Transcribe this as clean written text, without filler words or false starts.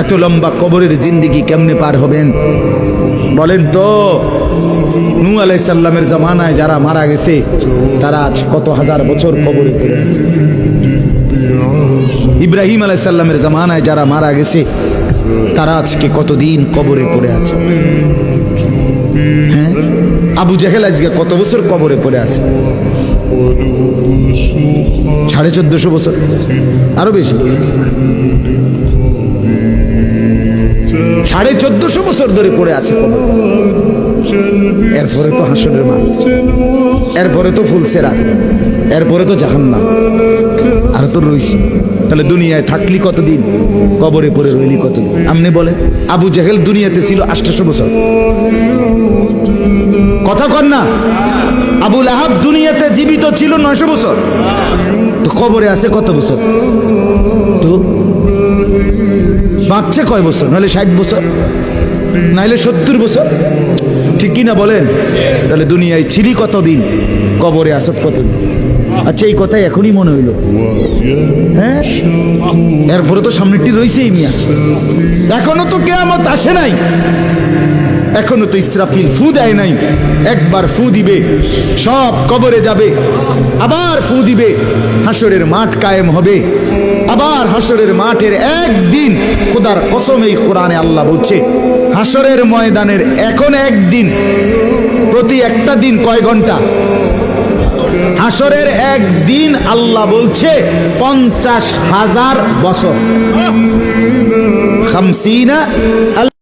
এত লম্বা কবরের জিন্দেগি কেমনে পার হবেন বলেন তো? নূহ আলাইহিস সালামের জামানায় যারা মারা গেছে তারা আজ কত হাজার বছর কবরে পড়ে আছে। ইব্রাহিম আলাইহিস সালামের জামানায় যারা মারা গেছে তারা আজকে কতদিন কবরে পড়ে আছে। হ্যাঁ, আবু জেহেল আজকে কত বছর কবরে পড়ে আছে? 1450 বছর, আরো বেশি, 1450 বছর ধরে পড়ে আছে কবরে। এরপরে তো হাসরের মাঠ, এরপরে তো ফুলসেরাত, এরপরে তো জাহান্নাম, আর তো রইছি। তাহলে দুনিয়ায় থাকলি কতদিন, কবরে পড়ে রইলি কতদিন? আপনি বলেন। আবু জেহেল দুনিয়াতে ছিল 800 বছর, কথা কন না? আবু লাহাব দুনিয়াতে জীবিত ছিল 900 বছর, তো কবরে আছে কত বছর? তো বাঁচছে কয় বছর? নাহলে 60 বছর, নাহলে 70 বছর, ঠিক কিনা বলেন? তাহলে দুনিয়ায় ছিলি কতদিন, কবরে আসত কতদিন? আচ্ছা, এই কথাই এখনই মনে হইল। হ্যাঁ, এরপরে তো সামনেটি রয়েছেই মিয়া, এখনো তো কিয়ামত আসে নাই, এখনো তো ইসরাফিল ফু দেয় নাই। একবার ফু দিবে, সব কবরে যাবে, আবার ফু দিবে, হাসরের মাঠ কায়েম হবে। আবার হাসরের মাঠের একদিন, খোদার কসম এই কোরআনে আল্লাহ বলছে, হাসরের ময়দানের এখন একদিন, প্রতি একটা দিন কয় ঘন্টা? হাসরের একদিন আল্লাহ বলছে 50,000 বছর, 50